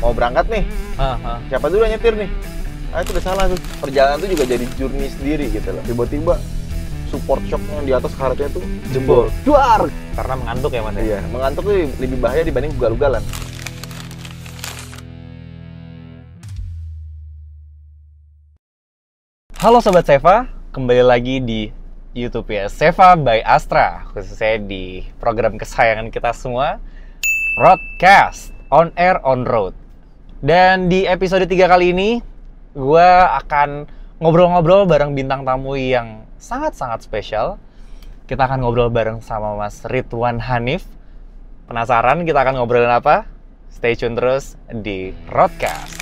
mau berangkat nih, siapa dulu yang nyetir nih? Ah, itu udah salah tuh. Perjalanan tuh juga jadi journey sendiri gitu loh. Tiba-tiba support shocknya di atas karetnya tuh jebol, duar. Karena mengantuk ya Mas? Iya, mengantuk tuh lebih bahaya dibanding ugal-ugalan. Halo Sobat Seva, kembali lagi di YouTube ya, Seva by Astra, khususnya di program kesayangan kita semua, Roadcast, On Air, On Road. Dan di episode 3 kali ini, gue akan ngobrol-ngobrol bareng bintang tamu yang sangat-sangat spesial. Kita akan ngobrol bareng sama Mas Ridwan Hanif. Penasaran kita akan ngobrolin apa? Stay tune terus di Roadcast.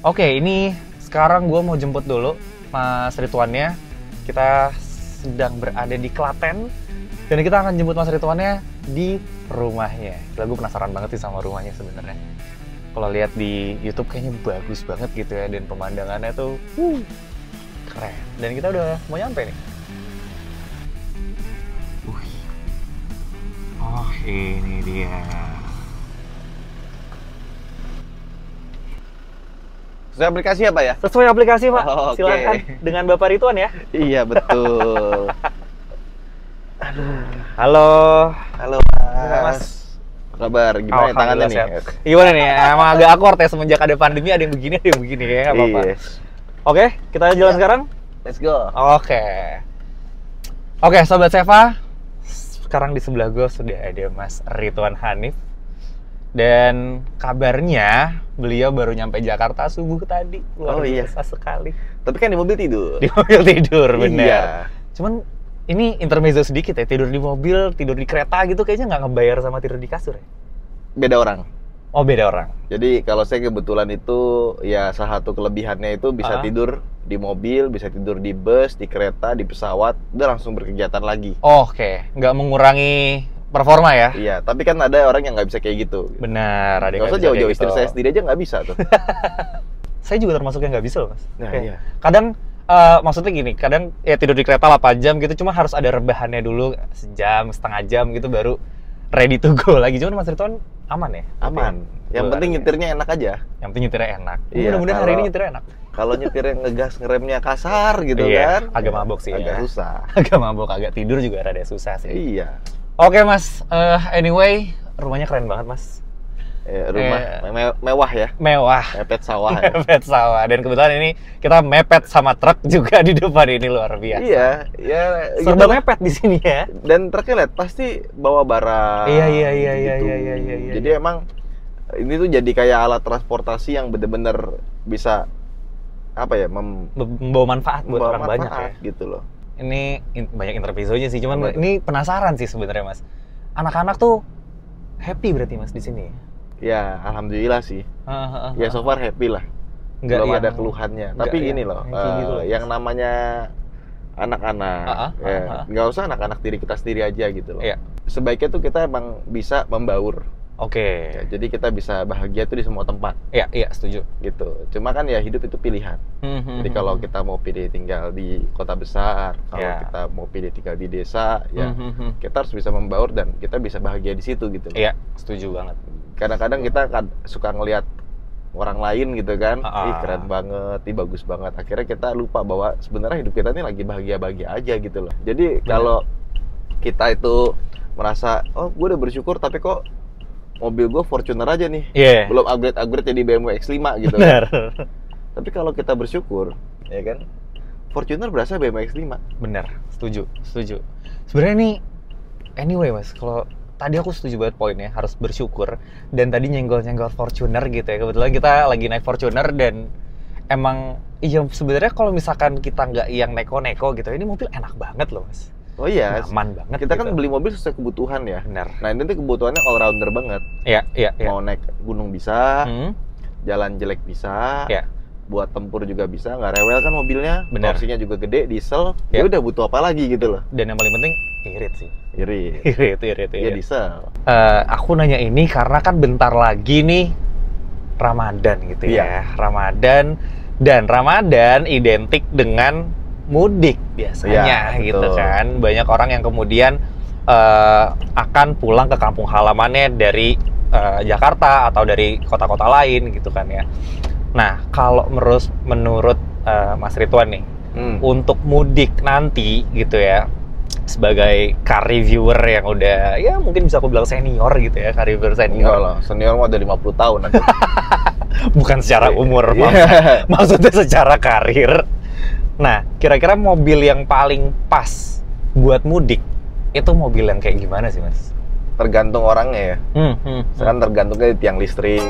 Oke, ini sekarang gue mau jemput dulu Mas Ridwannya. Kita sedang berada di Klaten dan kita akan jemput Mas Ridwannya di rumahnya. Gue penasaran banget sih sama rumahnya sebenarnya. Kalau lihat di YouTube kayaknya bagus banget gitu ya, dan pemandangannya tuh keren. Dan kita udah mau nyampe nih. Oh, ini dia. Sesuai aplikasi apa ya? Sesuai aplikasi, Pak. Oh, okay. Silakan dengan Bapak Ridwan ya. Iya, betul. Halo. Halo, Mas. Mas. Apa kabar? Gimana tangannya nih? Sehat. Gimana nih? Emang agak awkward ya semenjak ada pandemi, ada yang begini, ada yang begini ya, nggak apa-apa. Iya. Oke, kita jalan sekarang? Let's go. Oke, Sobat Seva. Sekarang di sebelah gue sudah ada Mas Ridwan Hanif. Dan kabarnya beliau baru nyampe Jakarta subuh tadi. Luar biasa sekali. Tapi kan di mobil tidur. Di mobil tidur, bener. Iya. Cuman ini intermezzo sedikit ya, tidur di mobil, tidur di kereta gitu kayaknya nggak ngebayar sama tidur di kasur ya? Beda orang. Oh, beda orang. Jadi kalau saya kebetulan itu ya salah satu kelebihannya itu bisa tidur di mobil, bisa tidur di bus, di kereta, di pesawat, udah langsung berkegiatan lagi. Oke, nggak mengurangi performa ya? Iya, tapi kan ada orang yang nggak bisa kayak gitu. Benar, ada yang nggak usah jauh-jauh, istri saya sendiri aja nggak bisa tuh. Saya juga termasuk yang nggak bisa loh, Mas. Nah, Oke. iya. Kadang, maksudnya gini, kadang ya tidur di kereta 8 jam gitu, cuma harus ada rebahannya dulu, sejam, setengah jam gitu, baru ready to go lagi. Cuman Mas Ridwan aman ya? Aman. Yang penting nyetirnya enak aja. Yang penting nyetirnya enak. Iya, mudah-mudahan hari ini nyetirnya enak. Kalau nyetirnya ngegas, ngeremnya kasar gitu kan. Agak mabok sih agak ya. susah. Agak mabok, agak tidur juga rada susah sih. Iya. Oke Mas, anyway, rumahnya keren banget Mas. Rumah mewah ya. Mewah. Mepet sawah ya. Mepet sawah. Dan kebetulan ini kita mepet sama truk juga di depan ini, luar biasa. Iya, ya. Serba mepet di sini ya. Dan truknya lihat pasti bawa barang. Iya. Jadi emang ini tuh jadi kayak alat transportasi yang bener-bener bisa apa ya, membawa manfaat buat orang banyak ya. Gitu loh. Ini banyak intermezzonya sih, cuman ini penasaran sih sebenarnya Mas. Anak-anak tuh happy berarti Mas di sini. Ya, alhamdulillah sih. Ya so far happy lah. Belum ada keluhannya. Tapi gini loh, yang namanya anak-anak, nggak usah anak-anak diri kita sendiri aja gitu loh. Iya. Sebaiknya tuh kita emang bisa membaur. Oke. Ya, jadi kita bisa bahagia tuh di semua tempat. Iya, setuju. Gitu. Cuma kan ya hidup itu pilihan. Jadi kalau kita mau pilih tinggal di kota besar, kalau kita mau pilih tinggal di desa, ya kita harus bisa membaur dan kita bisa bahagia di situ gitu. Iya, setuju banget. Kadang-kadang kita suka ngelihat orang lain gitu kan, ih keren banget, ih bagus banget. Akhirnya kita lupa bahwa sebenarnya hidup kita ini lagi bahagia-bahagia aja gitu loh. Jadi kalau kita itu merasa, oh gue udah bersyukur tapi kok mobil gue Fortuner aja nih, belum upgrade jadi BMW X5 gitu kan. Tapi kalau kita bersyukur, ya kan, Fortuner berasa BMW X5. Bener, setuju. Sebenarnya ini, anyway Mas, kalau tadi aku setuju banget poinnya, harus bersyukur. Dan tadi nyenggol-nyenggol Fortuner gitu ya, kebetulan kita lagi naik Fortuner dan emang, iya sebenarnya kalau misalkan kita nggak yang neko-neko gitu, ini mobil enak banget loh Mas. Oh iya, nyaman banget. Kita gitu. kan beli mobil sesuai kebutuhan ya. Benar. Nah ini tuh kebutuhannya all rounder banget. Iya. Mau naik gunung bisa, jalan jelek bisa, buat tempur juga bisa, nggak rewel kan mobilnya. Torsinya juga gede, diesel. Ya udah butuh apa lagi gitu loh. Dan yang paling penting irit sih. Irit. Iya diesel. Aku nanya ini karena kan bentar lagi nih Ramadan gitu ya. Ramadan, dan Ramadan identik dengan mudik biasanya gitu kan. Banyak orang yang kemudian akan pulang ke kampung halamannya dari Jakarta atau dari kota-kota lain gitu kan ya. Nah, kalau menurut Mas Ridwan nih, untuk mudik nanti gitu ya, sebagai car reviewer yang udah, ya mungkin bisa aku bilang senior gitu ya, car reviewer senior. Enggak lah, senior mah udah 50 tahun nanti. Bukan secara umur, maksudnya secara karir. Nah, kira-kira mobil yang paling pas buat mudik, itu mobil yang kayak gimana sih, Mas? Tergantung orangnya ya. Sekarang tergantungnya di tiang listrik.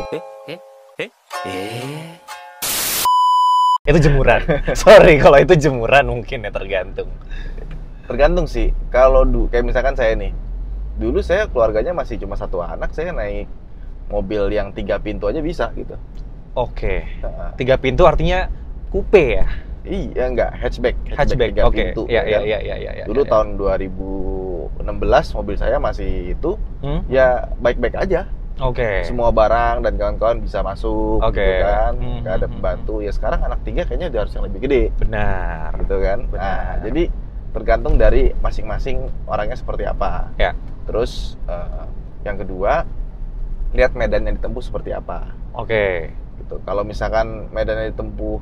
Itu jemuran. Sorry, kalau itu jemuran mungkin ya tergantung. Tergantung sih. Kalau kayak misalkan saya nih, dulu saya keluarganya masih cuma satu anak, saya naik mobil yang 3 pintu aja bisa gitu. Oke. 3 pintu artinya coupe ya? Iya, enggak, hatchback 3 Oke. pintu. Iya. Dulu tahun 2016 mobil saya masih itu, ya baik-baik aja. Oke. Semua barang dan kawan-kawan bisa masuk, gitu kan. Nggak ada pembantu. Ya sekarang anak 3 kayaknya udah harus yang lebih gede. Benar. Gitu kan. Benar. Nah, jadi tergantung dari masing-masing orangnya seperti apa. Ya. Terus yang kedua, lihat medan yang ditempuh seperti apa. Oke. Gitu. Kalau misalkan medan yang ditempuh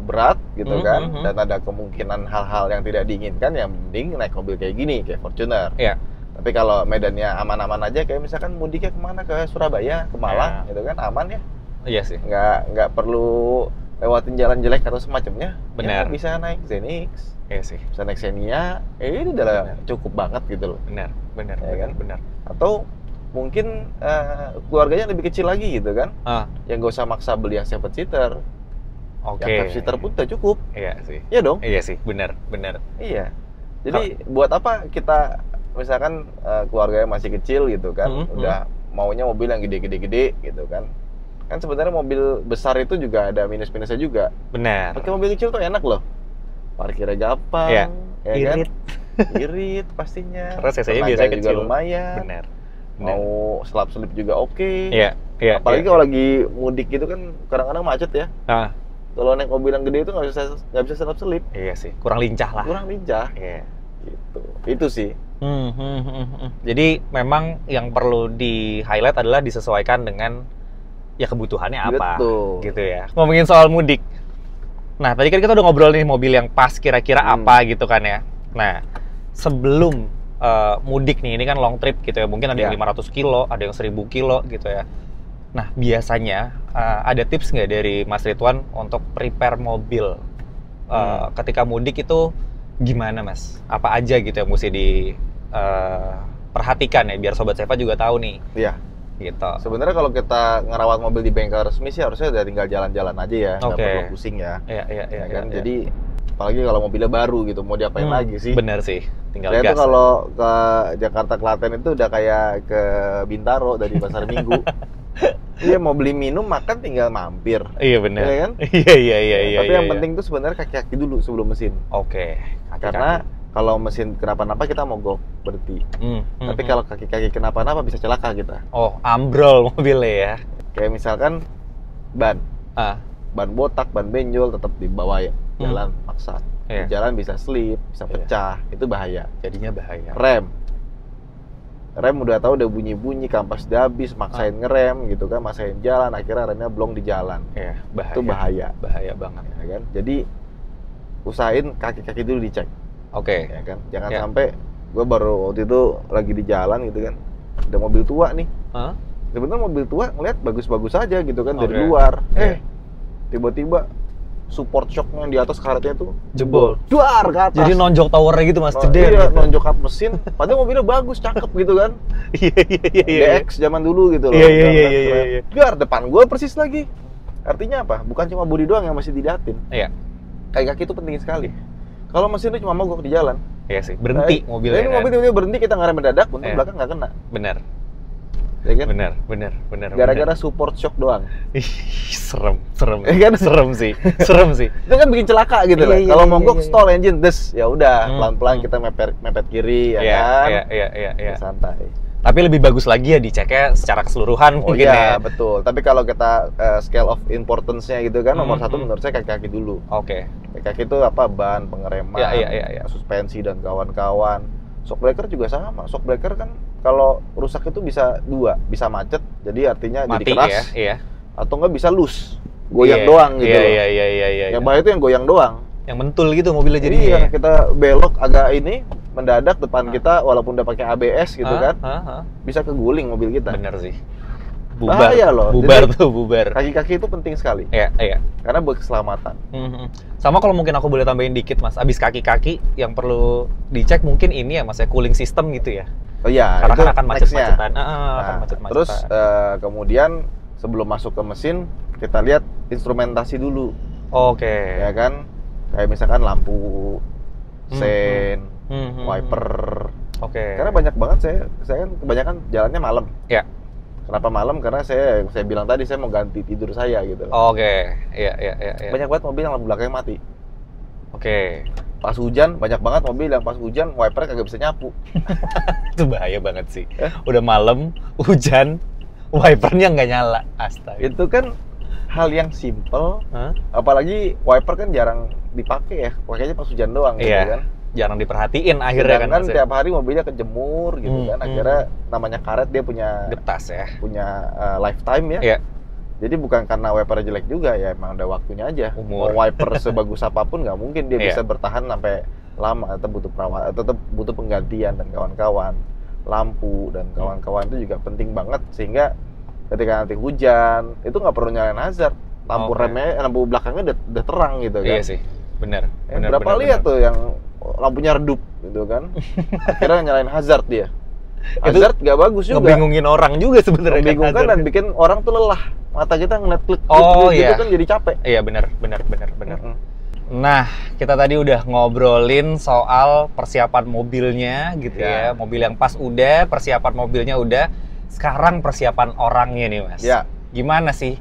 berat gitu kan, dan ada kemungkinan hal-hal yang tidak diinginkan, yang mending naik mobil kayak gini, kayak Fortuner. Iya. Tapi kalau medannya aman-aman aja, kayak misalkan mudiknya kemana, ke Surabaya, ke Malang, gitu kan, aman ya. Iya sih. Nggak perlu lewatin jalan jelek atau semacamnya. Benar. Ya, bisa naik Zenix. Iya sih. Bisa naik Xenia. Ini udah cukup banget gitu loh. Benar. Ya kan? Benar. Atau mungkin keluarganya lebih kecil lagi gitu kan. Yang nggak usah maksa beli yang 7-seater. Oke. Yang 5-seater pun udah cukup. Iya sih. Iya dong. Iya sih. Benar. Iya. Jadi buat apa kita misalkan keluarganya masih kecil gitu kan, udah maunya mobil yang gede gitu kan. Kan sebenarnya mobil besar itu juga ada minus-minusnya juga. Benar. Pakai mobil kecil tuh enak loh. Parkirnya gampang, ya irit. Kan? Irit pastinya. Karena cc-nya biasanya juga kecil. lumayan. Benar. Mau selap-selip juga oke. Iya. Apalagi kalau lagi mudik gitu kan kadang-kadang macet ya. Kalau naik mobil yang gede itu nggak bisa selap-selip. Iya sih. Kurang lincah lah. Iya. Gitu. Itu sih. Jadi memang yang perlu di highlight adalah disesuaikan dengan ya kebutuhannya apa. Betul. Gitu ya. Ngomongin soal mudik. Nah, tadi kan kita udah ngobrol nih mobil yang pas kira-kira apa gitu kan ya. Nah, sebelum mudik nih, ini kan long trip gitu ya. Mungkin ada yang 500 kilo, ada yang 1000 kilo gitu ya. Nah, biasanya ada tips nggak dari Mas Ridwan untuk prepare mobil ketika mudik itu gimana, Mas? Apa aja gitu yang mesti diperhatikan ya, biar Sobat Seva juga tahu nih. Iya. Gitu. Sebenarnya kalau kita ngerawat mobil di bengkel resmi sih harusnya udah tinggal jalan-jalan aja ya, nggak perlu pusing ya. Iya kan. Jadi apalagi kalau mobilnya baru gitu, mau diapain lagi sih? Bener sih, tinggal saya gas. Tuh kalau ke Jakarta Klaten itu udah kayak ke Bintaro dari Pasar Minggu. Iya, mau beli minum makan tinggal mampir. Iya benar. Iya kan? Iya. Tapi yang penting tuh sebenarnya kaki-kaki dulu sebelum mesin. Oke. Karena kalau mesin kenapa-napa kita mogok berhenti. Tapi kalau kaki-kaki kenapa-napa bisa celaka kita. Oh, ambrol mobilnya ya. Kayak misalkan ban botak, ban benjol tetap dibawa ya. Jalan paksa. Di jalan bisa slip, bisa pecah, itu bahaya. Jadinya bahaya. Rem udah tahu udah bunyi-bunyi, kampas udah habis, maksain ngerem gitu kan, maksain jalan, akhirnya remnya blong di jalan. Iya, bahaya. Itu bahaya. Bahaya banget ya kan. Jadi usahain kaki-kaki dulu dicek. Oke. Ya kan. Jangan sampai gue baru waktu itu lagi di jalan gitu kan, ada mobil tua nih. Sebenarnya mobil tua ngeliat bagus-bagus aja gitu kan dari luar. Tiba-tiba support shocknya di atas karetnya tuh jebol, duar ke atas. Jadi nonjok towernya gitu, Mas, ceder. Iya, gitu. nonjok kap mesin. Padahal mobilnya bagus, cakep gitu kan. Iya. DX zaman dulu gitu loh. Iya. Duar depan gue persis lagi. Artinya apa? Bukan cuma bodi doang yang masih diliatin. Iya. Kaki itu penting sekali. Kalau mesin itu cuma mogok di jalan. Iya sih, berhenti mobilnya. Ini mobil tiba-tiba berhenti, kita ngerem mendadak, untung belakang nggak kena. Benar. Ya kan? Benar. Gara-gara support shock doang. Ih, serem. Ya kan? Serem sih. Itu kan bikin celaka gitu lah. Kalau mogok stall engine, ya udah pelan-pelan kita mepet kiri ya kan. Iya. Santai. Tapi lebih bagus lagi ya diceknya secara keseluruhan mungkin ya. Iya, betul. Tapi kalau kita scale of importance-nya gitu kan, nomor satu menurut saya kaki-kaki dulu. Oke. Kaki itu apa? Ban, pengereman, iya. suspensi dan kawan-kawan. Shock breaker juga sama. Shock breaker kan kalau rusak itu bisa dua, bisa macet, jadi artinya Mati jadi keras, ya, iya. atau nggak bisa loose, goyang doang gitu loh. Iya. Yang bahaya itu yang goyang doang. Yang mentul gitu mobilnya jadi. Iya, kita belok agak ini, mendadak depan kita walaupun udah pakai ABS gitu kan, bisa keguling mobil kita. Bener sih. Bubar, bahaya loh. Bubar Jadi, tuh, bubar. Kaki-kaki itu penting sekali. Iya. Karena buat keselamatan. Sama kalau mungkin aku boleh tambahin dikit Mas, abis kaki-kaki yang perlu dicek mungkin ini ya Mas ya, cooling system gitu ya. Oh iya, karena itu kan akan macet-macetan. Nah, terus kemudian sebelum masuk ke mesin, kita lihat instrumentasi dulu. Oke. Ya kan? Kayak misalkan lampu, sen, wiper. Oke. Karena banyak banget saya kan kebanyakan jalannya malam. Ya. Kenapa malam? Karena saya bilang tadi saya mau ganti tidur saya gitu. Oke. Iya. Banyak banget mobil yang lampu belakangnya mati. Oke. Pas hujan banyak banget mobil yang pas hujan wiper kagak bisa nyapu. Itu bahaya banget sih. Udah malam, hujan, wipernya nggak nyala. Astaga. Itu kan hal yang simple. Apalagi wiper kan jarang dipakai ya. Pakainya pas hujan doang gitu kan. Jarang diperhatiin akhirnya kan. Tiap hari mobilnya kejemur gitu kan. Akhirnya namanya karet dia punya getas ya. Punya lifetime ya. Iya. Jadi bukan karena wiper jelek juga ya, emang ada waktunya aja. Umur. Mau wiper sebagus apapun nggak mungkin dia bisa bertahan sampai lama, tetap butuh perawatan, tetap butuh penggantian dan kawan-kawan. Lampu dan kawan-kawan itu juga penting banget sehingga ketika nanti hujan itu nggak perlu nyalain hazard. Lampu remnya, lampu belakangnya udah terang gitu kan. Iya sih, bener. Berapa lihat tuh yang lampunya redup gitu kan. Akhirnya nyalain hazard dia. Hazard nggak bagus juga. Ngebingungin orang juga sebenarnya. Membingungkan dan bikin orang tuh lelah. Mata kita ngeliat klik gitu kan jadi capek. Iya benar. Nah, kita tadi udah ngobrolin soal persiapan mobilnya gitu ya. Mobil yang pas udah, persiapan mobilnya udah. Sekarang persiapan orangnya nih Mas. Ya. Gimana sih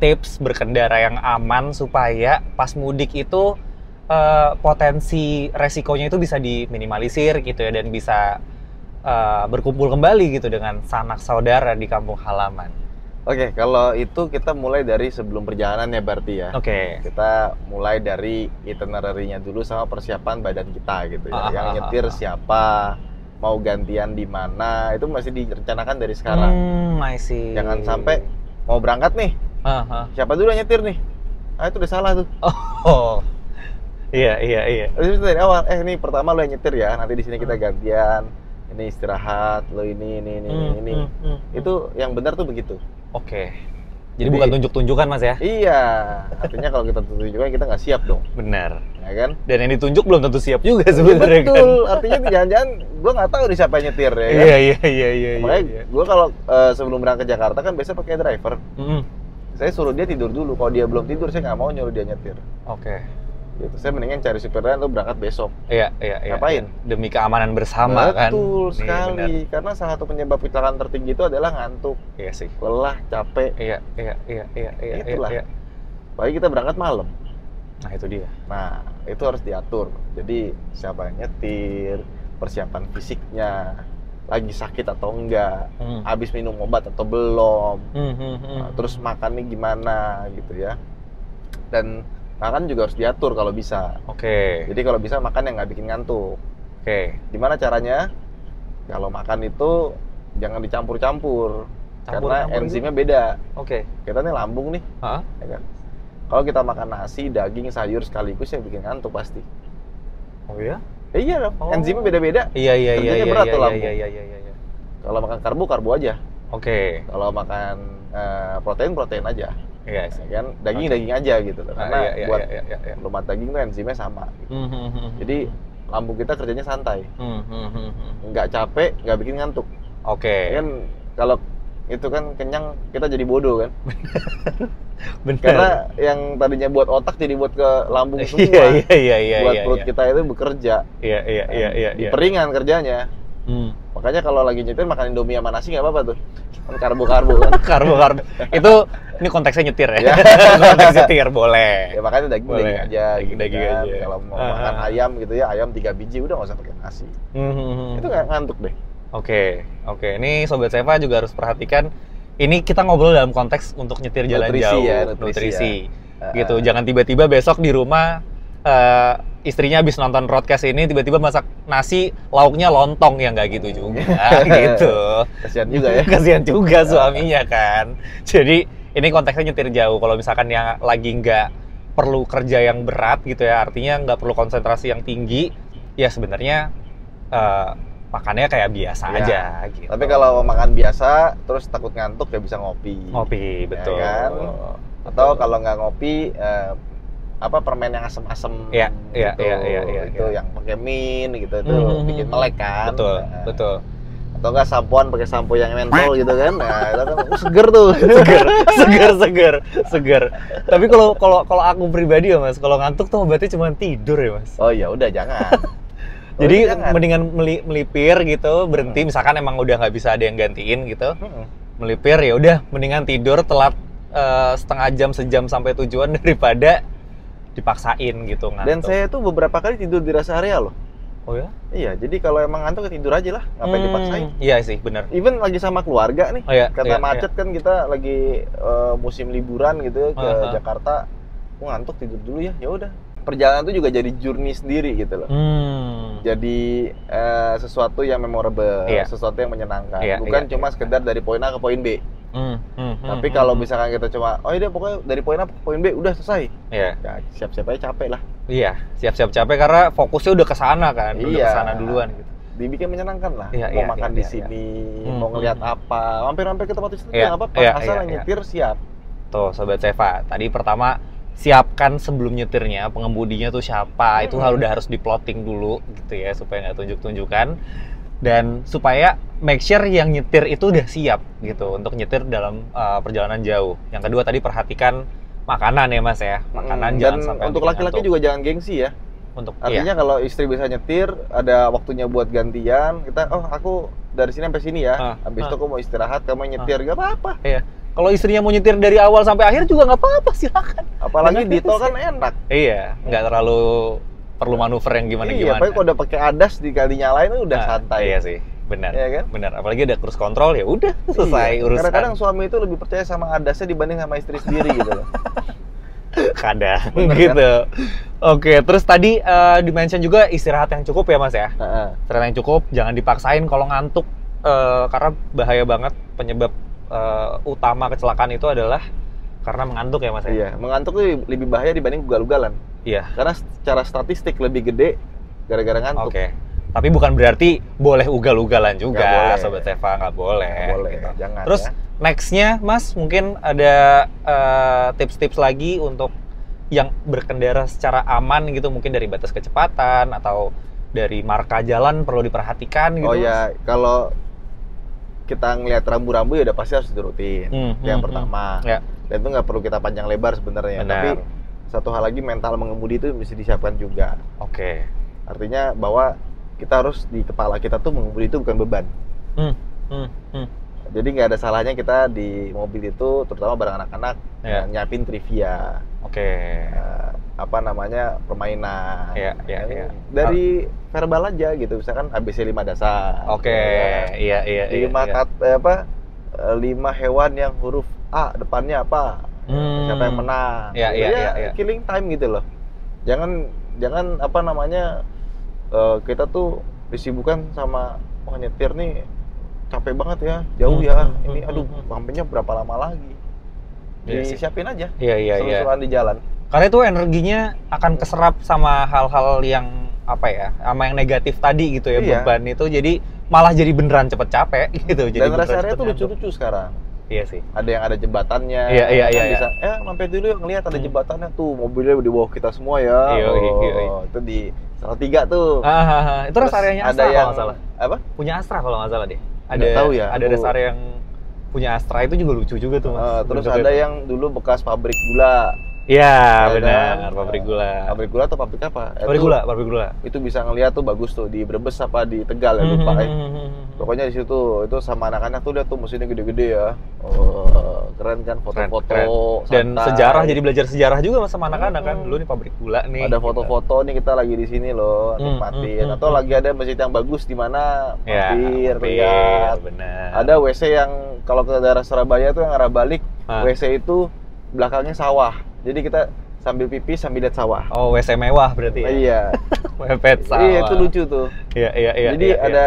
tips berkendara yang aman supaya pas mudik itu potensi resikonya itu bisa diminimalisir gitu ya, dan bisa berkumpul kembali gitu dengan sanak saudara di kampung halaman. Oke, kalau itu kita mulai dari sebelum perjalanan ya berarti ya. Oke. Kita mulai dari itinerary-nya dulu sama persiapan badan kita gitu ya. Yang nyetir siapa, mau gantian di mana, itu masih direncanakan dari sekarang. I see. Jangan sampai mau berangkat nih, siapa dulu yang nyetir nih? Ah itu udah salah tuh. Oh. Iya. Terus dari awal, ini pertama lo yang nyetir ya, nanti di sini kita gantian. Ini istirahat, lo ini. Itu yang benar tuh begitu. Oke. Jadi bukan tunjuk-tunjukkan Mas ya? Iya. Artinya kalau kita tunjuk-tunjukkan kita nggak siap dong. Benar. Ya kan? Dan yang ditunjuk belum tentu siap juga sebenarnya. Betul. Kan? Artinya jangan-jangan gue nggak tahu nih siapa yang nyetir ya kan? Iya. Makanya gue kalau sebelum berangkat ke Jakarta kan biasa pakai driver. Saya suruh dia tidur dulu. Kalau dia belum tidur saya nggak mau nyuruh dia nyetir. Oke. Gitu. Saya mendingan cari supir lain tuh berangkat besok. Iya. Ngapain? Demi keamanan bersama. Betul kan. Betul sekali. Karena salah satu penyebab kecelakaan tertinggi itu adalah ngantuk. Iya sih. Lelah, capek. Iya. Itulah. Apalagi kita berangkat malam. Nah itu dia. Nah itu harus diatur. Jadi siapa yang nyetir, persiapan fisiknya, lagi sakit atau enggak, habis minum obat atau belum, nah, terus makannya gimana gitu ya. Dan makan juga harus diatur kalau bisa. Oke. Jadi kalau bisa makan yang nggak bikin ngantuk. Oke. Gimana caranya? Kalau makan itu jangan dicampur-campur. Karena enzimnya beda. Oke. Kita nih lambung nih. Ya kan? Kalau kita makan nasi, daging, sayur sekaligus ya bikin ngantuk pasti. Oh iya? Iya dong. Enzimnya beda-beda. Iya. Kerjanya berat tuh lambung. Iya. Kalau makan karbo aja. Oke. Kalau makan protein aja. Iya sih. Kan daging aja gitu loh. Karena buat lemak daging tuh enzimnya sama gitu. Jadi lambung kita kerjanya santai. Nggak capek, nggak bikin ngantuk. Oke. Kan kalau itu kan kenyang kita jadi bodoh kan. Bener. Karena yang tadinya buat otak jadi buat ke lambung semua. Iya. Buat perut kita itu bekerja. Iya. Di peringan kerjanya. Makanya kalau lagi nyetir makan Indomie sama nasi nggak apa-apa tuh. Kan karbo kan. karbo. Itu ini konteksnya nyetir ya. Konteks nyetir boleh. Ya makanya daging aja. Daging kan. aja. Kalau mau makan ayam gitu ya, ayam 3 biji udah nggak usah pakai nasi. Itu nggak ngantuk deh. Oke. Ini Sobat Seva juga harus perhatikan. Ini kita ngobrol dalam konteks untuk nyetir jalan jauh, nutrisi. Gitu. Jangan tiba-tiba besok di rumah istrinya habis nonton broadcast ini tiba-tiba masak nasi lauknya lontong, ya nggak gitu juga gitu. Kasihan juga ya. Kasihan juga suaminya kan. Jadi ini konteksnya nyetir jauh. Kalau misalkan yang lagi nggak perlu kerja yang berat gitu ya, artinya nggak perlu konsentrasi yang tinggi, ya sebenarnya makannya kayak biasa aja gitu. Tapi kalau makan biasa terus takut ngantuk ya bisa ngopi. Ngopi, betul. Ya kan? Atau kalau nggak ngopi permen yang asem-asem Iya, gitu. iya. Itu yang pakai mint gitu itu bikin melek kan. Betul. Atau enggak sampoan pakai sampo yang mentol gitu kan. Nah, itu kan seger tuh. seger. Tapi kalau aku pribadi ya Mas, kalau ngantuk tuh obatnya cuma tidur ya Mas. Oh ya udah jangan. Jadi mendingan melipir gitu, berhenti misalkan emang udah nggak bisa ada yang gantiin gitu. Melipir ya udah mendingan tidur telat setengah jam, sejam sampai tujuan daripada dipaksain gitu ngantuk. Dan saya tuh beberapa kali tidur di rest area loh. Oh ya? Iya, jadi kalau emang ngantuk ya tidur aja lah, ngapain dipaksain. Iya sih, benar. Even lagi sama keluarga nih, karena macet kan kita lagi musim liburan gitu ke Jakarta, aku ngantuk tidur dulu ya udah. Perjalanan itu juga jadi journey sendiri gitu loh. Jadi sesuatu yang memorable, sesuatu yang menyenangkan. Bukan cuma sekedar dari poin A ke poin B. Tapi kalau misalkan kita cuma, pokoknya dari poin A ke poin B udah selesai. Ya, siap-siap aja capek lah. Iya, siap-siap capek karena fokusnya udah ke sana kan, udah ke sana duluan gitu. Dibikin menyenangkan lah. Iya, mau makan di sini, mau ngeliat apa, mampir-mampir ke tempat wisata nggak apa-apa, asal nyetir siap. Tuh, Sobat Seva, tadi pertama siapkan sebelum nyetirnya, pengemudinya tuh siapa, itu udah harus diplotting dulu gitu ya, supaya nggak tunjuk-tunjukkan. Dan supaya make sure yang nyetir itu udah siap gitu untuk nyetir dalam perjalanan jauh. Yang kedua tadi perhatikan makanan ya Mas ya, makanan jangan sampai. Dan untuk laki-laki juga jangan gengsi ya. Artinya kalau istri bisa nyetir, ada waktunya buat gantian. Kita, aku dari sini sampai sini ya. Habis itu aku mau istirahat, kamu nyetir, gak apa-apa. Iya. Kalau istrinya mau nyetir dari awal sampai akhir juga nggak apa-apa, silakan. Apalagi di tol kan enak. Iya, nggak terlalu perlu manuver yang gimana-gimana. Iya, tapi kalau udah pakai ADAS dikali nyalain udah santai. Iya sih, benar. Iya kan? Benar. Apalagi ada cruise control ya udah selesai urusan. Kadang-kadang suami itu lebih percaya sama ADAS-nya dibanding sama istri sendiri gitu loh. Kadang gitu. Oke, terus tadi di-mention juga istirahat yang cukup ya Mas ya. Istirahat yang cukup, jangan dipaksain kalau ngantuk karena bahaya banget. Penyebab utama kecelakaan itu adalah karena mengantuk ya Mas ya? Iya, mengantuk tuh lebih bahaya dibanding ugal-ugalan. Iya. Karena secara statistik lebih gede gara-gara ngantuk. Oke. Tapi bukan berarti boleh ugal-ugalan juga, Sobat Seva, nggak boleh. Nggak boleh, gitu. Jangan. Terus next-nya Mas, mungkin ada tips-tips lagi untuk yang berkendara secara aman gitu, mungkin dari batas kecepatan atau dari marka jalan perlu diperhatikan gitu. Oh ya, kalau kita ngelihat rambu-rambu ya udah pasti harus diturutin. Yang pertama. Ya. Dan itu nggak perlu kita panjang lebar sebenarnya. Tapi satu hal lagi, mental mengemudi itu mesti disiapkan juga. Oke. Artinya bahwa kita harus di kepala kita tuh mengemudi itu bukan beban. Jadi nggak ada salahnya kita di mobil itu, terutama bareng anak-anak, nyiapin trivia. Permainan. Dari verbal aja gitu, misalkan ABC 5 dasar. Iya. 5 hewan yang huruf A depannya apa? Siapa yang menang? Iya. Killing time gitu loh. Jangan kita tuh disibukkan sama nyetir nih capek banget ya, jauh ya. Ini sampainya berapa lama lagi? Disiapin aja. Iya. Seru-seruan di jalan. Karena itu energinya akan keserap sama hal-hal yang sama yang negatif tadi gitu ya, beban itu, jadi malah jadi beneran cepet capek gitu. Dan rest area tuh lucu-lucu sekarang. Iya sih. Ada yang ada jembatannya. Iya. Bisa, mampir dulu yuk ngeliat ada jembatannya tuh, mobilnya di bawah kita semua ya. Itu di Salatiga tuh. Itu rest areanya Astra kalau nggak salah. Apa? Punya Astra kalau nggak salah deh. Ada rest area yang punya Astra, itu juga lucu juga tuh Mas. Terus ada yang dulu bekas pabrik gula. Iya, benar, pabrik gula. Pabrik gula atau pabrik apa? Pabrik gula. Itu bisa ngeliat tuh bagus tuh di Brebes apa di Tegal ya, lupa ya. Pokoknya di situ itu sama anak-anak tuh lihat tuh mesinnya gede-gede ya. Keren kan, foto-foto. Dan sejarah, jadi belajar sejarah juga sama anak-anak kan. Dulu nih pabrik gula nih. Ada foto-foto nih, kita lagi di sini loh, nikmatin. Atau lagi ada masjid yang bagus di mana, mampir, lihat. Benar. Ada WC yang kalau ke daerah Surabaya tuh yang arah balik, WC itu belakangnya sawah. Jadi kita sambil pipis sambil lihat sawah. Oh, WC mewah berarti ya? Iya. Mepet sawah. Iya, itu lucu tuh. Iya. Jadi ada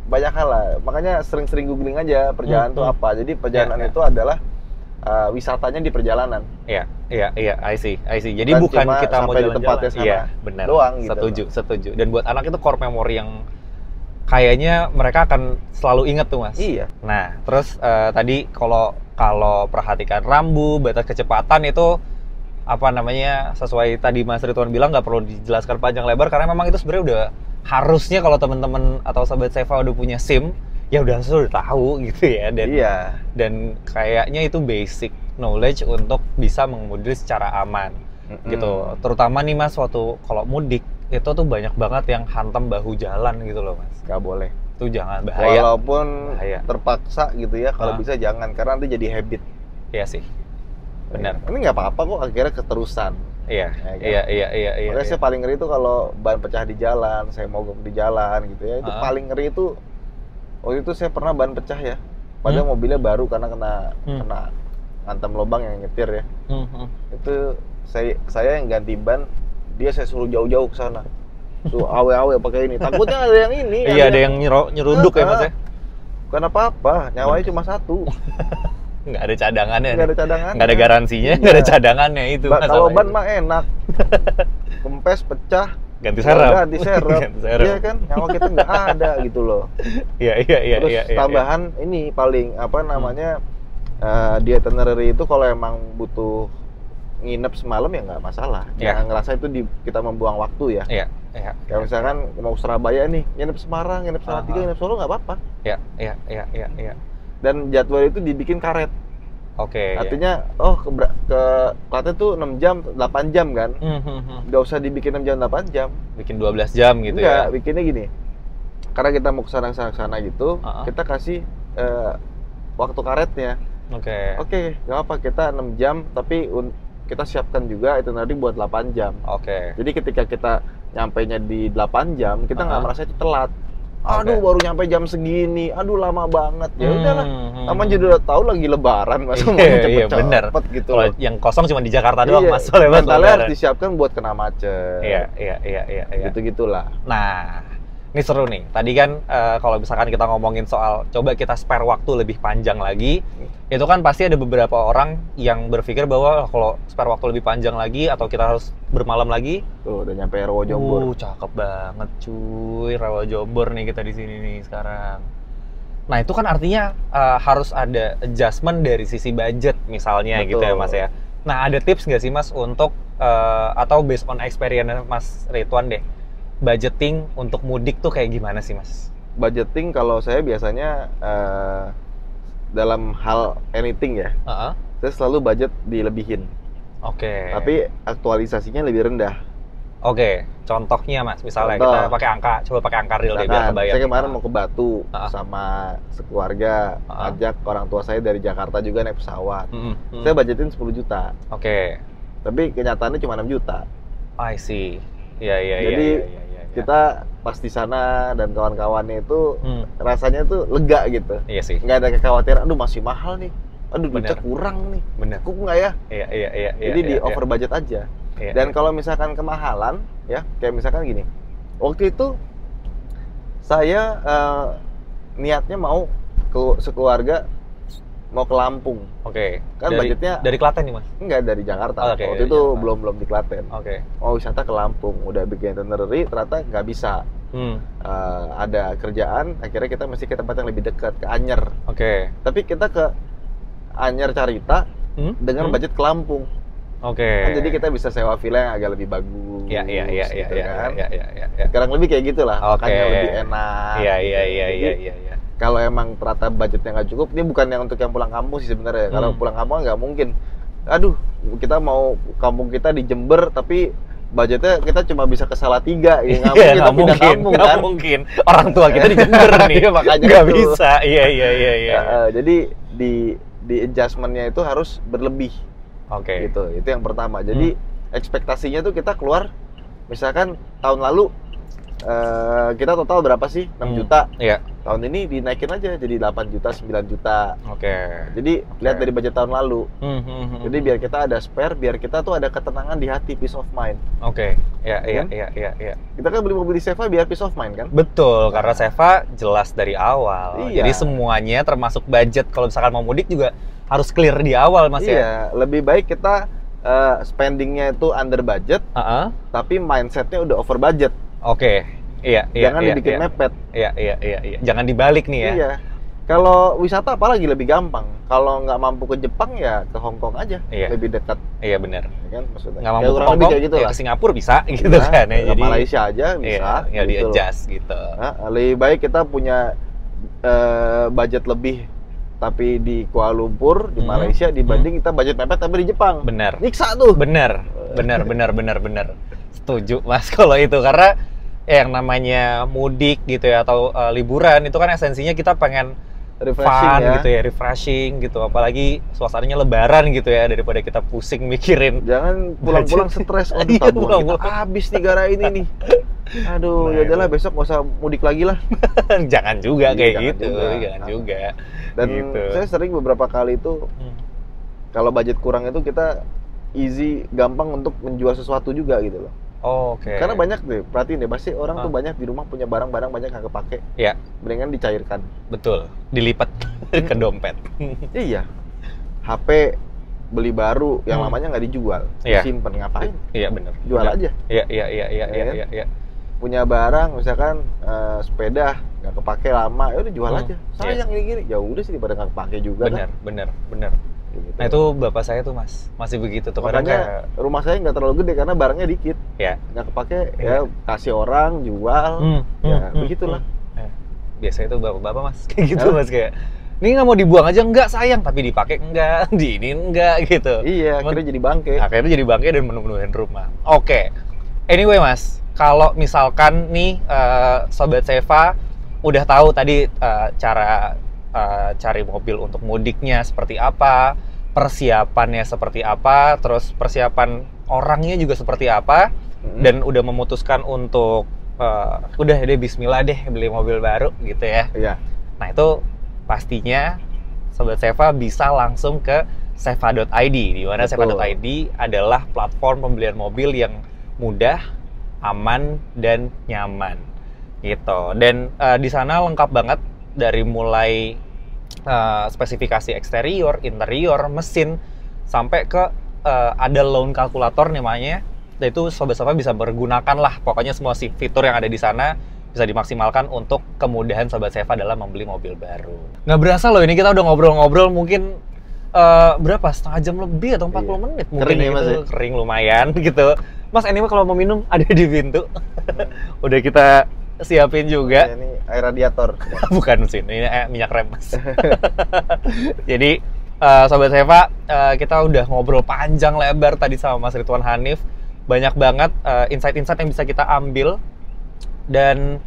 banyak hal lah. Makanya sering-sering googling aja perjalanan itu apa. Jadi perjalanan itu adalah wisatanya di perjalanan. Iya, I see. Jadi Bukan bukan cuma kita mau sampai di jalan-jalan. tempatnya sana Iya, benar. doang gitu. Setuju. Dan buat anak itu core memory yang kayaknya mereka akan selalu inget tuh, Mas. Iya. Nah, terus tadi kalau perhatikan rambu, batas kecepatan itu apa namanya, sesuai tadi Mas Ridwan bilang, nggak perlu dijelaskan panjang lebar karena memang itu sebenarnya udah harusnya kalau teman-teman atau sahabat Seva udah punya SIM, ya udah tahu gitu ya. Dan kayaknya itu basic knowledge untuk bisa mengemudi secara aman gitu. Terutama nih Mas, waktu kalau mudik itu tuh banyak banget yang hantam bahu jalan gitu loh Mas. Nggak boleh. Itu jangan, bahaya. Walaupun terpaksa gitu ya, kalau bisa jangan, karena nanti jadi habit. Iya sih. Benar. Ini nggak apa-apa kok, akhirnya keterusan. Iya. Makanya saya paling ngeri itu kalau ban pecah di jalan, saya mogok di jalan gitu ya. Itu paling ngeri itu, waktu itu saya pernah ban pecah ya. Padahal mobilnya baru karena kena hantam lubang yang nyetir ya. Itu saya yang ganti ban, dia saya suruh jauh-jauh ke sana. Tuh awe-awe pakai ini. Takutnya ada yang ini. Iya, ada yang nyeruduk ya Mas ya. Bukan apa-apa, nyawanya cuma satu. Nggak ada cadangannya. Nggak ada garansinya, nggak ada cadangannya itu. Kalau ban mah enak. Kempes pecah, ganti serep. Iya kan, nyawa kita nggak ada gitu loh. Iya. Terus tambahan ini paling apa namanya, di itinerary itu kalau emang butuh nginep semalam ya nggak masalah. Jangan ngerasa itu kita membuang waktu ya. Iya. Kayak misalkan mau Surabaya nih, nginep Semarang, nginep Salatiga, nginep Solo nggak apa-apa. Iya. Dan jadwal itu dibikin karet. Oke. Artinya ke Klaten tuh 6 jam, 8 jam kan. Nggak usah dibikin 6 jam, 8 jam. Bikin 12 jam gitu. Enggak, bikinnya gini. Karena kita mau kesana gitu, kita kasih waktu karetnya. Oke, nggak apa, kita 6 jam, tapi kita siapkan juga itu nanti buat 8 jam. Jadi ketika kita nyampainya di 8 jam, kita nggak merasa itu telat. Aduh, baru nyampe jam segini. Aduh, lama banget. Ya udahlah. Namanya juga udah tahu lagi lebaran, masa mau cepet-cepet gitu. Kalau yang kosong cuma di Jakarta doang, Mas. Mentalnya harus disiapkan buat kena macet. Iya. Gitu-gitulah. Nah, ini seru nih. Tadi kan kalau misalkan kita ngomongin soal coba kita spare waktu lebih panjang lagi, itu kan pasti ada beberapa orang yang berpikir bahwa kalau spare waktu lebih panjang lagi atau kita harus bermalam lagi. Tuh, udah nyampe Rawa Jombor. Cakep banget cuy, Rawa Jombor nih kita di sini nih sekarang. Nah, itu kan artinya harus ada adjustment dari sisi budget misalnya. Betul. Gitu ya Mas ya. Nah, ada tips nggak sih Mas untuk atau based on experience Mas Ridwan deh, budgeting untuk mudik tuh kayak gimana sih Mas? Budgeting kalau saya biasanya dalam hal anything ya, saya selalu budget dilebihin. Tapi aktualisasinya lebih rendah. Contohnya Mas, misalnya kita coba pakai angka real deh biar kebayang. Saya kemarin mau ke Batu sama sekeluarga, ajak orang tua saya dari Jakarta juga naik pesawat. Saya budgetin 10 juta. Tapi kenyataannya cuma 6 juta. I see. Jadi kita pas di sana dan kawan-kawannya itu rasanya tuh lega gitu. Iya sih. Nggak ada kekhawatiran, aduh masih mahal nih, aduh duitnya kurang nih, kok nggak ya? Iya. Jadi di over budget aja. Dan kalau misalkan kemahalan, ya kayak misalkan gini, waktu itu saya niatnya mau sekeluarga mau ke Lampung. Kan budgetnya dari Klaten nih Mas? Enggak, dari Jakarta. Waktu itu belum di Klaten. Mau wisata ke Lampung, udah bikin itinerary, ternyata nggak bisa. Ada kerjaan, akhirnya kita mesti ke tempat yang lebih dekat, ke Anyer. Tapi kita ke Anyer Carita dengan budget ke Lampung. Kan jadi kita bisa sewa villa yang agak lebih bagus. Iya. Sekarang lebih kayak gitulah, makanya lebih enak. Iya. Kalau emang ternyata budgetnya nggak cukup, ini bukan yang untuk yang pulang kampung sih sebenarnya. Kalau pulang kampung nggak mungkin. Aduh, kita mau kampung kita di Jember, tapi budgetnya kita cuma bisa ke Salatiga. Ya nggak mungkin, kita pindah kampung kan? Mungkin. Orang tua kita di Jember nih, makanya nggak bisa. Iya. Jadi di adjustmentnya itu harus berlebih. Gitu. Itu yang pertama. Jadi ekspektasinya tuh kita keluar, misalkan tahun lalu kita total berapa sih? 6 juta. Iya. Tahun ini dinaikin aja jadi 8 juta, 9 juta. Oke. Jadi lihat dari budget tahun lalu. Hmm. Jadi biar kita ada spare, biar kita tuh ada ketenangan di hati, peace of mind. Oke. Iya. Kita kan beli mobil di Seva biar peace of mind kan? Betul, karena Seva jelas dari awal. Iya. Jadi semuanya termasuk budget kalau misalkan mau mudik juga harus clear di awal, Mas ya. Iya, lebih baik kita spendingnya itu under budget, tapi mindsetnya udah over budget. Oke. Iya. Jangan dibikin mepet. Iya. Jangan dibalik nih ya. Iya. Kalau wisata apalagi lebih gampang. Kalau nggak mampu ke Jepang ya ke Hong Kong aja, lebih dekat. Iya benar. Ya kan maksudnya. Nggak mampu ke Hong Kong, gitu ya ke Singapura bisa gitu kan ya. Jadi Malaysia aja bisa. Iya, di adjust gitu. Nah, lebih baik kita punya budget lebih tapi di Kuala Lumpur, di Malaysia dibanding kita budget mepet tapi di Jepang. Benar. Nyiksa tuh. Benar. Setuju Mas kalau itu, karena yang namanya mudik gitu ya atau liburan itu kan esensinya kita pengen fun gitu ya, refreshing gitu, apalagi suasananya lebaran gitu ya, daripada kita pusing mikirin. Jangan pulang-pulang stres, aduh tabungan kita habis nih gara ini nih. Aduh, ya udahlah besok nggak usah mudik lagi lah. Jangan juga kayak gitu, jangan juga. Dan gitu. Saya sering beberapa kali itu kalau budget kurang itu kita easy, gampang untuk menjual sesuatu juga gitu loh. Oke. Karena banyak deh, perhatiin deh, pasti orang tuh banyak di rumah punya barang-barang banyak nggak kepake. Iya. Mendingan dicairkan. Betul. Dilipat ke dompet. Iya. HP beli baru yang lamanya nggak dijual, disimpan, ngapain? Iya benar. Jual aja. Iya. Punya barang misalkan sepeda nggak kepake lama, ya udah jual aja. Sayang gini-gini. Ya udah sih daripada nggak kepake juga. Benar. Gitu. Nah itu bapak saya tuh Mas, masih begitu tuh. Makanya rumah saya nggak terlalu gede karena barangnya dikit. Ya. Nggak kepake, ya kasih orang, jual, begitulah. Biasanya tuh bapak-bapak Mas, kayak gitu Mas, kayak ini nggak mau dibuang aja, enggak sayang, tapi dipakai enggak, diinin enggak gitu. Iya, akhirnya jadi bangke. Akhirnya jadi bangke dan menu-menuhin rumah. Oke. Anyway Mas, kalau misalkan nih Sobat Seva udah tahu tadi cara cari mobil untuk mudiknya seperti apa, persiapannya seperti apa, terus persiapan orangnya juga seperti apa, dan udah memutuskan untuk udah deh bismillah deh beli mobil baru gitu ya. Iya. Nah itu pastinya Sobat Seva bisa langsung ke seva.id, di mana seva.id adalah platform pembelian mobil yang mudah, aman, dan nyaman gitu. Dan di sana lengkap banget dari mulai spesifikasi eksterior, interior, mesin, sampai ke ada loan kalkulator namanya. Dan itu Sobat Seva bisa bergunakan lah, pokoknya semua fitur yang ada di sana bisa dimaksimalkan untuk kemudahan Sobat Seva dalam membeli mobil baru. Nggak berasa loh, ini kita udah ngobrol-ngobrol mungkin berapa, setengah jam lebih atau 40 menit mungkin. Kering ya Mas ya? Kering lumayan gitu. Mas, anyway kalau mau minum ada di pintu. Udah kita siapin juga. Ini air radiator. Bukan mesin, ini minyak rem Mas. Jadi Sobat Seva, kita udah ngobrol panjang lebar tadi sama Mas Ridwan Hanif. Banyak banget insight-insight yang bisa kita ambil. Dan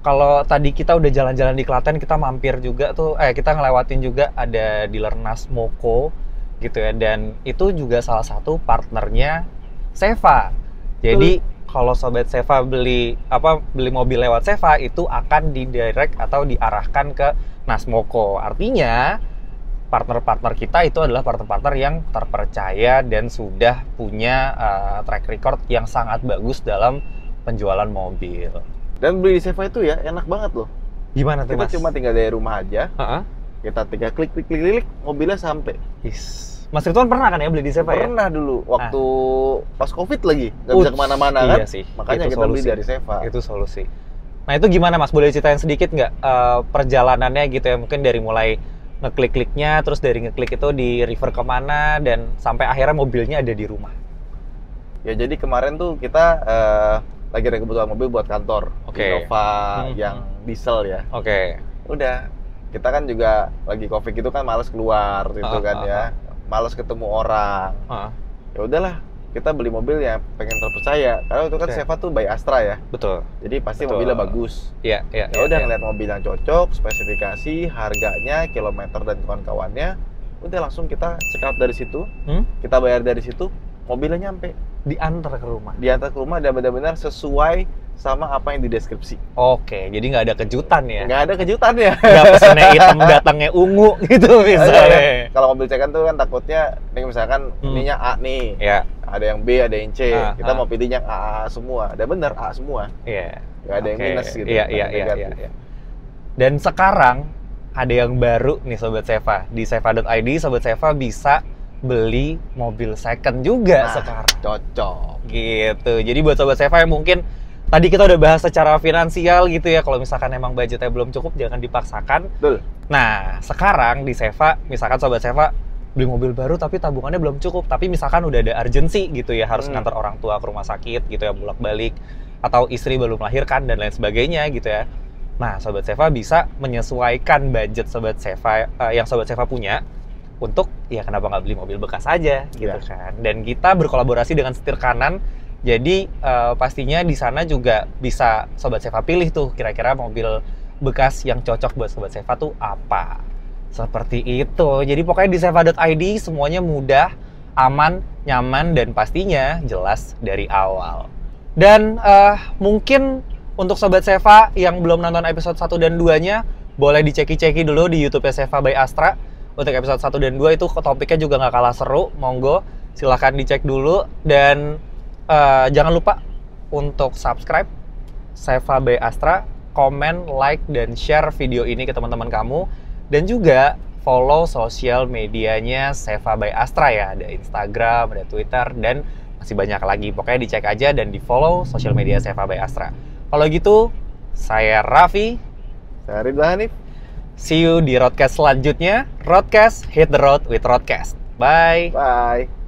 kalau tadi kita udah jalan-jalan di Klaten, kita mampir juga tuh, kita ngelewatin juga ada dealer Nasmoko gitu ya. Dan itu juga salah satu partnernya Seva. Jadi kalau Sobat Seva beli mobil lewat Seva itu akan didirect atau diarahkan ke Nasmoko. Artinya partner-partner kita itu adalah partner-partner yang terpercaya dan sudah punya track record yang sangat bagus dalam penjualan mobil. Dan beli di Seva itu ya enak banget loh. Gimana tuh Mas? Kita cuma tinggal dari rumah aja. Kita tinggal klik, mobilnya sampai. Mas Ridwan pernah kan ya beli di Seva ya? Pernah dulu, waktu pas Covid lagi, nggak bisa kemana-mana kan? Iya sih. Makanya kita beli dari Seva. Itu solusi. Nah itu gimana Mas? Boleh ceritain sedikit nggak perjalanannya gitu ya? Mungkin dari mulai ngeklik-kliknya, terus dari ngeklik itu di refer kemana, dan sampai akhirnya mobilnya ada di rumah. Ya jadi kemarin tuh kita lagi ada kebutuhan mobil buat kantor. Innova yang diesel ya. Udah, kita kan juga lagi Covid gitu kan males keluar gitu kan ya. Males ketemu orang. Ya udahlah, kita beli mobil yang pengen terpercaya. Karena itu kan Seva tuh by Astra ya. Betul. Jadi pasti mobilnya bagus. Iya. Ya udah ngeliat mobil yang cocok, spesifikasi, harganya, kilometer dan kawan-kawannya. Udah langsung kita check out dari situ. Kita bayar dari situ, mobilnya nyampe. Diantar ke rumah. Diantar ke rumah dan benar-benar sesuai sama apa yang di deskripsi. Oke, jadi nggak ada kejutan ya? Nggak ada kejutannya. Nggak pesennya hitam, datangnya ungu gitu misalnya. Kalau mobil cekan tuh kan takutnya, nih misalkan ininya A nih, ya. Ada yang B, ada yang C. Kita mau pilih yang A semua. Dan bener A semua. Iya. Nggak ada yang minus gitu. Iya. Dan sekarang ada yang baru nih Sobat Seva. Di seva.id Sobat Seva bisa beli mobil second juga sekarang. Cocok. Gitu. Jadi buat Sobat Seva yang mungkin tadi kita udah bahas secara finansial gitu ya, kalau misalkan emang budgetnya belum cukup, jangan dipaksakan. Betul. Nah, sekarang di Seva, misalkan Sobat Seva beli mobil baru tapi tabungannya belum cukup, tapi misalkan udah ada urgency gitu ya, harus ngantar orang tua ke rumah sakit gitu ya, bolak-balik, atau istri baru melahirkan dan lain sebagainya gitu ya. Nah, Sobat Seva bisa menyesuaikan budget Sobat Seva yang Sobat Seva punya untuk, ya kenapa nggak beli mobil bekas aja gitu kan. Dan kita berkolaborasi dengan Setir Kanan. Jadi pastinya di sana juga bisa Sobat Seva pilih tuh kira-kira mobil bekas yang cocok buat Sobat Seva tuh apa. Seperti itu. Jadi pokoknya di seva.id semuanya mudah, aman, nyaman, dan pastinya jelas dari awal. Dan mungkin untuk Sobat Seva yang belum nonton episode 1 dan 2-nya, boleh diceki-ceki dulu di YouTube Seva by Astra. Untuk episode 1 dan 2 itu topiknya juga nggak kalah seru, monggo silahkan dicek dulu. Dan jangan lupa untuk subscribe Seva by Astra, komen, like, dan share video ini ke teman-teman kamu. Dan juga follow sosial medianya Seva by Astra ya. Ada Instagram, ada Twitter, dan masih banyak lagi. Pokoknya dicek aja dan di follow sosial media Seva by Astra. Kalau gitu, saya Raffi. Saya Ridwan Hanif. See you di Roadcast selanjutnya. Roadcast, hit the road with Roadcast. Bye. Bye.